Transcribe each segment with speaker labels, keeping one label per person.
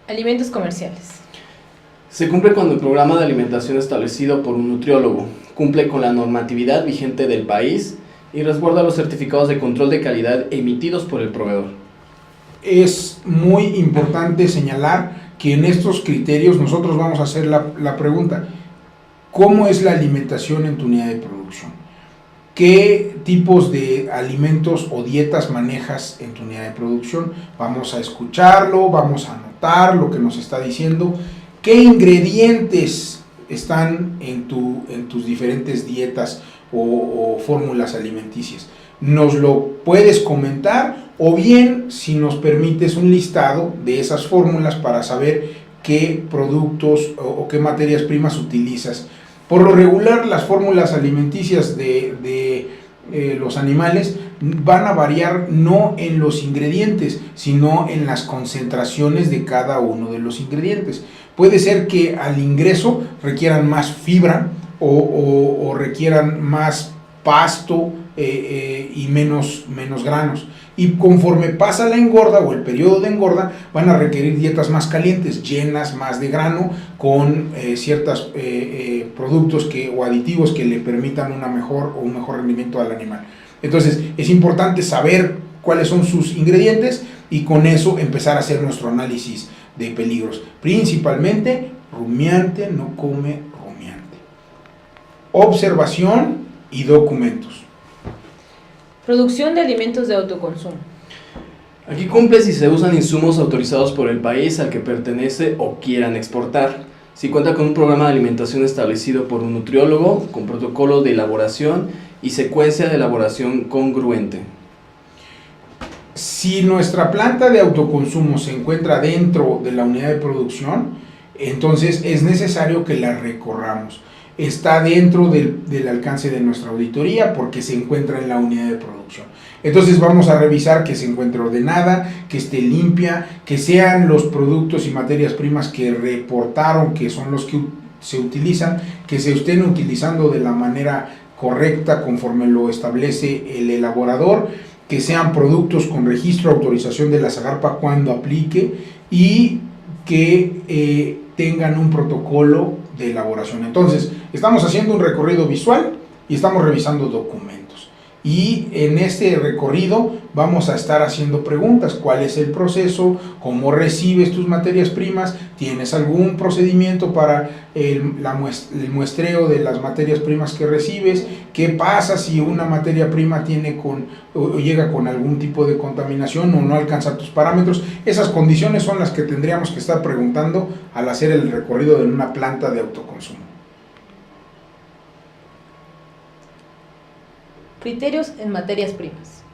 Speaker 1: Alimentos comerciales.
Speaker 2: Se cumple con el programa de alimentación establecido por un nutriólogo, cumple con la normatividad vigente del país y resguarda los certificados de control de calidad emitidos por el proveedor.
Speaker 3: Es muy importante señalar que en estos criterios nosotros vamos a hacer la pregunta: ¿cómo es la alimentación en tu unidad de producción? ¿Qué tipos de alimentos o dietas manejas en tu unidad de producción? Vamos a escucharlo, vamos a anotar lo que nos está diciendo. ¿Qué ingredientes están en tus diferentes dietas o fórmulas alimenticias? Nos lo puedes comentar, o bien si nos permites un listado de esas fórmulas para saber qué productos o qué materias primas utilizas. Por lo regular, las fórmulas alimenticias de los animales van a variar no en los ingredientes, sino en las concentraciones de cada uno de los ingredientes. Puede ser que al ingreso requieran más fibra o requieran más pasto y menos granos. Y conforme pasa la engorda o el periodo de engorda, van a requerir dietas más calientes, llenas, más de grano, con ciertos productos o aditivos que le permitan un mejor rendimiento al animal. Entonces, es importante saber cuáles son sus ingredientes y con eso empezar a hacer nuestro análisis de peligros. Principalmente, rumiante no come rumiante. Observación y documentos.
Speaker 1: Producción de alimentos de autoconsumo.
Speaker 2: Aquí cumple si se usan insumos autorizados por el país al que pertenece o quieran exportar. Si cuenta con un programa de alimentación establecido por un nutriólogo, con protocolo de elaboración y secuencia de elaboración congruente.
Speaker 3: Si nuestra planta de autoconsumo se encuentra dentro de la unidad de producción, entonces es necesario que la recorramos. Está dentro del alcance de nuestra auditoría porque se encuentra en la unidad de producción. Entonces vamos a revisar que se encuentre ordenada, que esté limpia, que sean los productos y materias primas que reportaron, que son los que se utilizan, que se estén utilizando de la manera correcta conforme lo establece el elaborador, que sean productos con registro, autorización de la SAGARPA cuando aplique y que tengan un protocolo de elaboración. Entonces, estamos haciendo un recorrido visual y estamos revisando documentos. Y en este recorrido vamos a estar haciendo preguntas. ¿Cuál es el proceso? ¿Cómo recibes tus materias primas? ¿Tienes algún procedimiento para el muestreo de las materias primas que recibes? ¿Qué pasa si una materia prima llega con algún tipo de contaminación o no alcanza tus parámetros? Esas condiciones son las que tendríamos que estar preguntando al hacer el recorrido de una planta de autoconsumo.
Speaker 1: Criterios en materias primas.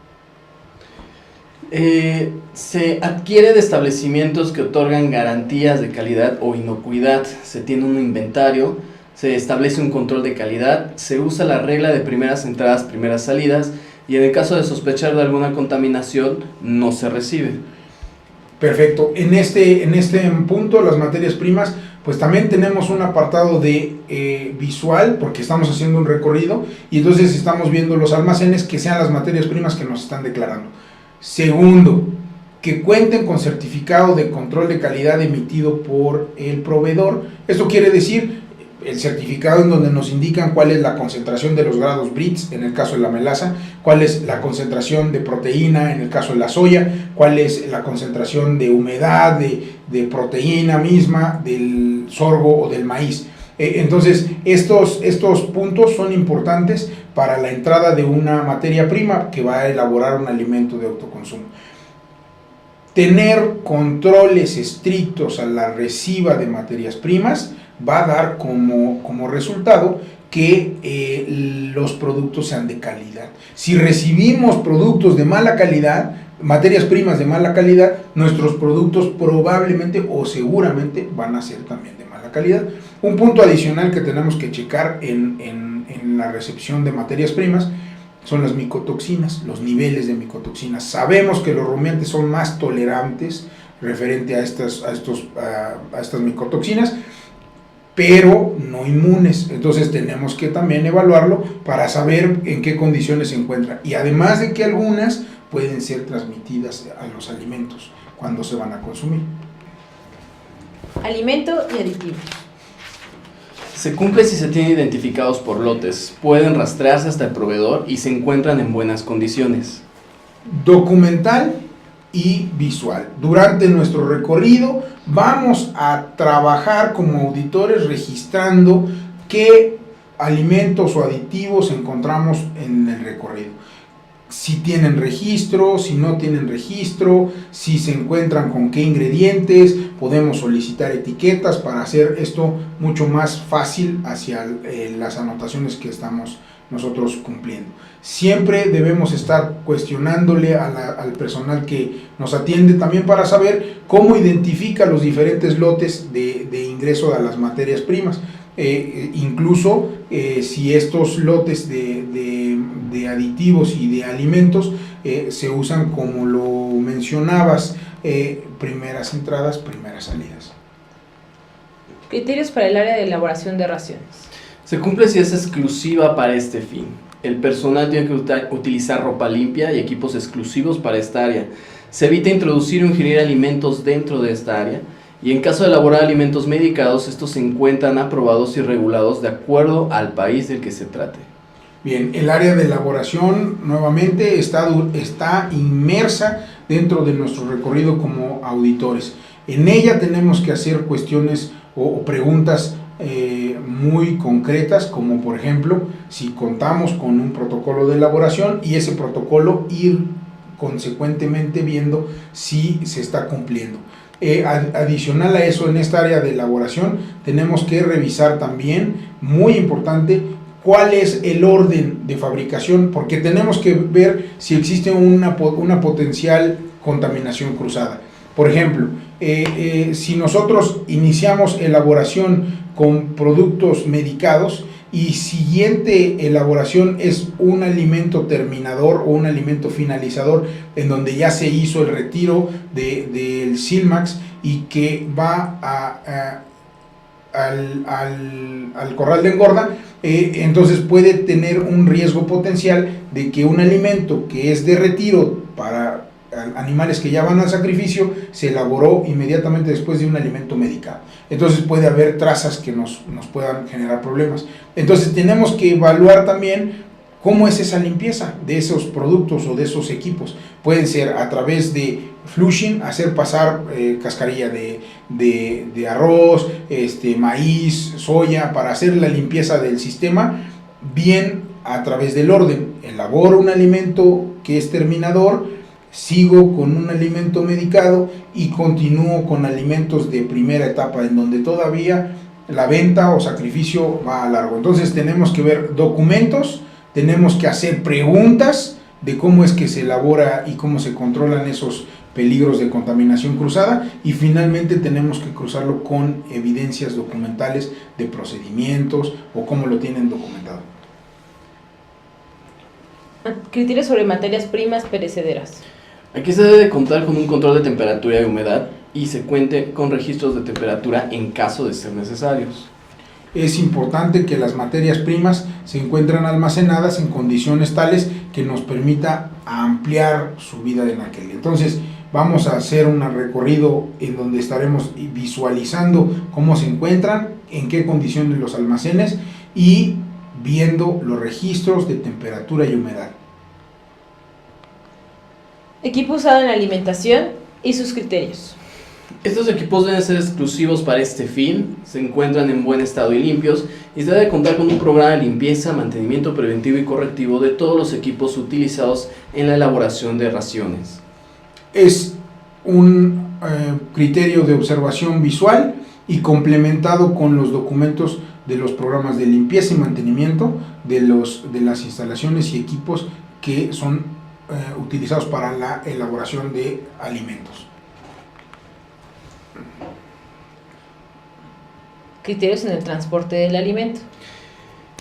Speaker 2: Se adquiere de establecimientos que otorgan garantías de calidad o inocuidad, se tiene un inventario, se establece un control de calidad, se usa la regla de primeras entradas, primeras salidas y en el caso de sospechar de alguna contaminación no se recibe.
Speaker 3: Perfecto. En este punto, las materias primas, pues también tenemos un apartado de visual, porque estamos haciendo un recorrido y entonces estamos viendo los almacenes que sean las materias primas que nos están declarando. Segundo, que cuenten con certificado de control de calidad emitido por el proveedor. Esto quiere decir el certificado en donde nos indican cuál es la concentración de los grados Brix en el caso de la melaza, cuál es la concentración de proteína en el caso de la soya, cuál es la concentración de humedad, de proteína misma del sorgo o del maíz. Entonces, estos puntos son importantes para la entrada de una materia prima que va a elaborar un alimento de autoconsumo. Tener controles estrictos a la reciba de materias primas va a dar como resultado que los productos sean de calidad. Si recibimos productos de mala calidad, materias primas de mala calidad, nuestros productos probablemente o seguramente van a ser también de mala calidad. Un punto adicional que tenemos que checar en la recepción de materias primas son las micotoxinas, los niveles de micotoxinas. Sabemos que los rumiantes son más tolerantes referente a estas micotoxinas, pero no inmunes. Entonces tenemos que también evaluarlo para saber en qué condiciones se encuentra. Y además de que algunas pueden ser transmitidas a los alimentos cuando se van a consumir.
Speaker 1: alimento y aditivos.
Speaker 2: Se cumple si se tienen identificados por lotes, pueden rastrearse hasta el proveedor y se encuentran en buenas condiciones.
Speaker 3: Documental y visual. Durante nuestro recorrido vamos a trabajar como auditores registrando qué alimentos o aditivos encontramos en el recorrido. Si tienen registro, si no tienen registro, si se encuentran con qué ingredientes, podemos solicitar etiquetas para hacer esto mucho más fácil hacia las anotaciones que estamos nosotros cumpliendo. Siempre debemos estar cuestionándole al personal que nos atiende también para saber cómo identifica los diferentes lotes de ingreso a las materias primas. Incluso si estos lotes de aditivos y de alimentos se usan como lo mencionabas, primeras entradas, primeras salidas.
Speaker 1: Criterios para el área de elaboración de raciones.
Speaker 2: Se cumple si es exclusiva para este fin. El personal tiene que utilizar ropa limpia y equipos exclusivos para esta área. Se evita introducir o ingerir alimentos dentro de esta área. Y en caso de elaborar alimentos medicados, estos se encuentran aprobados y regulados de acuerdo al país del que se trate.
Speaker 3: Bien, el área de elaboración nuevamente está inmersa dentro de nuestro recorrido como auditores. En ella tenemos que hacer cuestiones o preguntas muy concretas, como por ejemplo, si contamos con un protocolo de elaboración y ese protocolo ir consecuentemente viendo si se está cumpliendo. Adicional a eso, en esta área de elaboración tenemos que revisar también, muy importante, cuál es el orden de fabricación, porque tenemos que ver si existe una potencial contaminación cruzada. Por ejemplo, si nosotros iniciamos elaboración con productos medicados y siguiente elaboración es un alimento terminador o un alimento finalizador en donde ya se hizo el retiro del Silmax y que va al corral de engorda, entonces puede tener un riesgo potencial de que un alimento que es de retiro para animales que ya van al sacrificio se elaboró inmediatamente después de un alimento medicado. Entonces puede haber trazas que nos puedan generar problemas. Entonces tenemos que evaluar también cómo es esa limpieza de esos productos o de esos equipos. Pueden ser a través de flushing, hacer pasar cascarilla de arroz, maíz, soya, para hacer la limpieza del sistema, bien a través del orden. Elaboro un alimento que es terminador, sigo con un alimento medicado y continúo con alimentos de primera etapa en donde todavía la venta o sacrificio va a largo. Entonces tenemos que ver documentos, tenemos que hacer preguntas de cómo es que se elabora y cómo se controlan esos peligros de contaminación cruzada y finalmente tenemos que cruzarlo con evidencias documentales de procedimientos o cómo lo tienen documentado.
Speaker 1: Criterios sobre materias primas perecederas.
Speaker 2: Aquí se debe contar con un control de temperatura y humedad y se cuente con registros de temperatura en caso de ser necesarios.
Speaker 3: Es importante que las materias primas se encuentren almacenadas en condiciones tales que nos permita ampliar su vida en aquel. Entonces vamos a hacer un recorrido en donde estaremos visualizando cómo se encuentran, en qué condiciones los almacenes y viendo los registros de temperatura y humedad.
Speaker 1: Equipo usado en alimentación y sus criterios.
Speaker 2: Estos equipos deben ser exclusivos para este fin, se encuentran en buen estado y limpios y se debe contar con un programa de limpieza, mantenimiento preventivo y correctivo de todos los equipos utilizados en la elaboración de raciones.
Speaker 3: Es un criterio de observación visual y complementado con los documentos de los programas de limpieza y mantenimiento de las instalaciones y equipos que son utilizados para la elaboración de alimentos.
Speaker 1: Criterios en el transporte del alimento.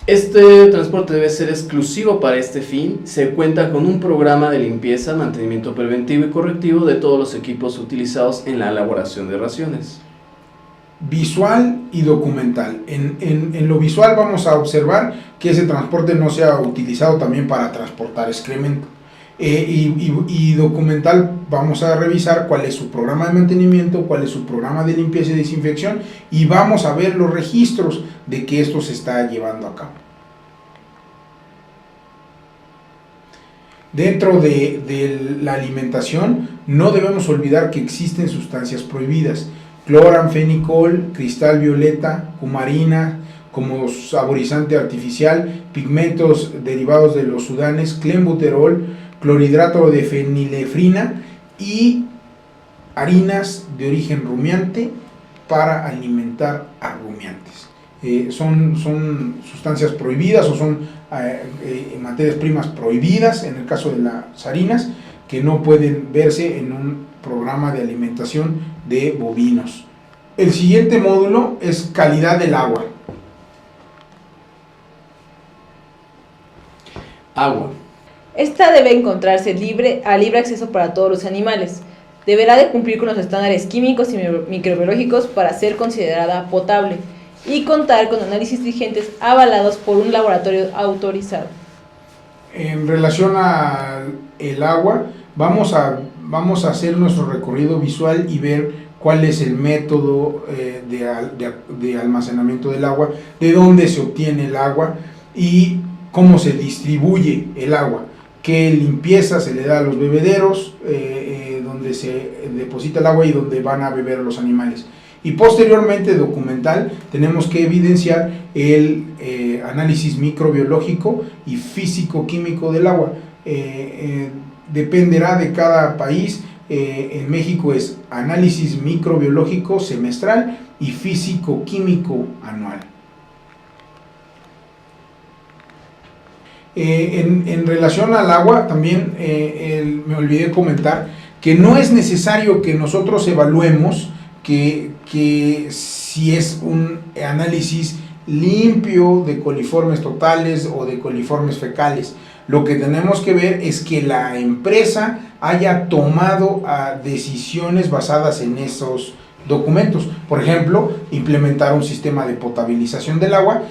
Speaker 2: Este transporte debe ser exclusivo para este fin, se cuenta con un programa de limpieza, mantenimiento preventivo y correctivo de todos los equipos utilizados en la elaboración de raciones.
Speaker 3: Visual y documental. En lo visual vamos a observar que ese transporte no sea utilizado también para transportar excremento. Y documental, vamos a revisar cuál es su programa de mantenimiento, cuál es su programa de limpieza y desinfección, y vamos a ver los registros de que esto se está llevando a cabo. Dentro de la alimentación, no debemos olvidar que existen sustancias prohibidas: cloranfenicol, cristal violeta, cumarina como saborizante artificial, pigmentos derivados de los sudanes, clenbuterol, clorhidrato de fenilefrina y harinas de origen rumiante para alimentar a rumiantes. Son sustancias prohibidas o son materias primas prohibidas en el caso de las harinas, que no pueden verse en un programa de alimentación de bovinos. El siguiente módulo es calidad del agua.
Speaker 2: Agua.
Speaker 1: Esta debe encontrarse a libre acceso para todos los animales. Deberá de cumplir con los estándares químicos y microbiológicos para ser considerada potable y contar con análisis vigentes avalados por un laboratorio autorizado. En
Speaker 3: relación al agua, vamos a hacer nuestro recorrido visual y ver cuál es el método de almacenamiento del agua, de dónde se obtiene el agua y cómo se distribuye el agua, qué limpieza se le da a los bebederos, donde se deposita el agua y donde van a beber los animales. Y posteriormente, documental, tenemos que evidenciar el análisis microbiológico y físico-químico del agua. Dependerá de cada país. En México es análisis microbiológico semestral y físico-químico anual. En relación al agua, también me olvidé comentar que no es necesario que nosotros evaluemos que si es un análisis limpio de coliformes totales o de coliformes fecales. Lo que tenemos que ver es que la empresa haya tomado decisiones basadas en esos documentos. Por ejemplo, implementar un sistema de potabilización del agua,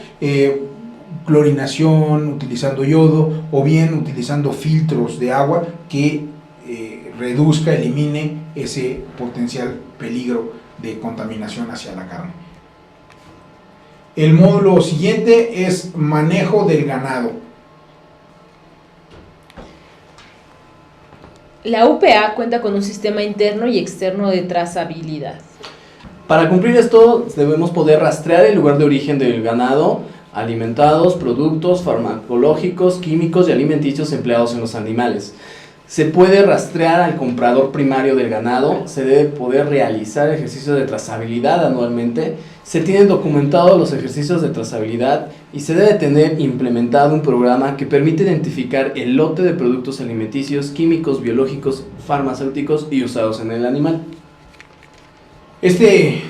Speaker 3: clorinación, utilizando yodo, o bien utilizando filtros de agua que reduzca, elimine ese potencial peligro de contaminación hacia la carne. El módulo siguiente es manejo del ganado.
Speaker 1: La UPA cuenta con un sistema interno y externo de trazabilidad.
Speaker 2: Para cumplir esto, debemos poder rastrear el lugar de origen del ganado, alimentados, productos farmacológicos, químicos y alimenticios empleados en los animales. Se puede rastrear al comprador primario del ganado, se debe poder realizar ejercicios de trazabilidad anualmente, se tienen documentados los ejercicios de trazabilidad y se debe tener implementado un programa que permite identificar el lote de productos alimenticios, químicos, biológicos, farmacéuticos y usados en el animal.
Speaker 3: Este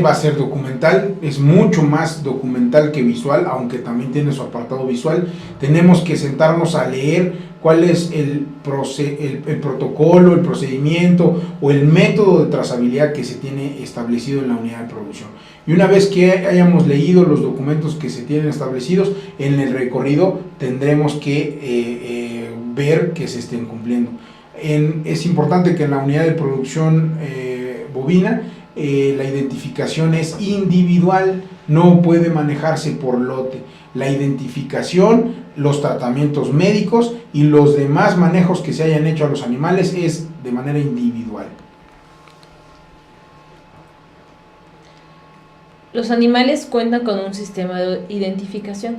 Speaker 3: va a ser documental, es mucho más documental que visual, aunque también tiene su apartado visual. Tenemos que sentarnos a leer cuál es el protocolo, el procedimiento o el método de trazabilidad que se tiene establecido en la unidad de producción. Y una vez que hayamos leído los documentos que se tienen establecidos, en el recorrido tendremos que ver que se estén cumpliendo. Es importante que en la unidad de producción bovina la identificación es individual, no puede manejarse por lote. La identificación, los tratamientos médicos y los demás manejos que se hayan hecho a los animales es de manera individual.
Speaker 1: Los animales cuentan con un sistema de identificación.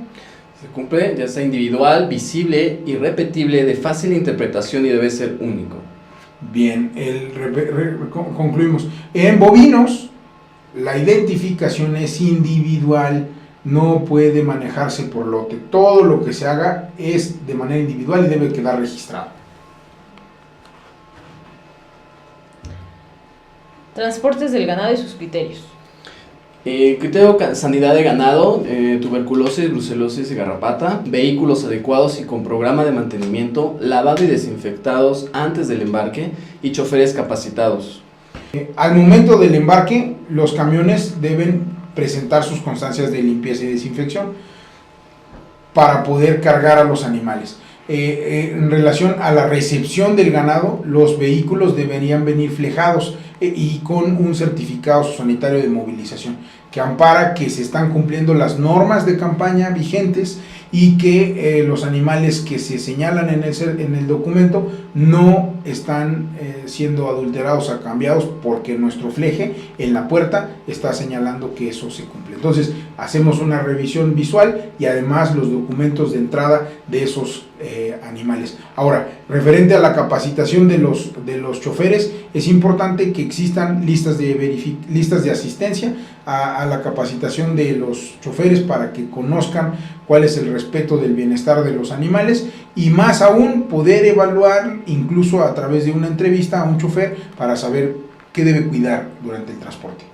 Speaker 2: Se cumple ya sea individual, visible, irrepetible, de fácil interpretación y debe ser único.
Speaker 3: Bien, concluimos. En bovinos, la identificación es individual, no puede manejarse por lote. Todo lo que se haga es de manera individual y debe quedar registrado.
Speaker 1: Transportes del ganado y sus criterios.
Speaker 2: Criterio sanidad de ganado, tuberculosis, brucelosis y garrapata, vehículos adecuados y con programa de mantenimiento, lavado y desinfectados antes del embarque y choferes capacitados.
Speaker 3: Al momento del embarque, los camiones deben presentar sus constancias de limpieza y desinfección para poder cargar a los animales. En relación a la recepción del ganado, los vehículos deberían venir flejados y con un certificado sanitario de movilización que ampara que se están cumpliendo las normas de campaña vigentes y que los animales que se señalan en el documento no están siendo adulterados o cambiados, porque nuestro fleje en la puerta está señalando que eso se cumple. Entonces hacemos una revisión visual y además los documentos de entrada de esos animales. Ahora, referente a la capacitación de los choferes, es importante que existan listas de asistencia a la capacitación de los choferes para que conozcan cuál es el respeto del bienestar de los animales, y más aún poder evaluar incluso a través de una entrevista a un chofer para saber qué debe cuidar durante el transporte.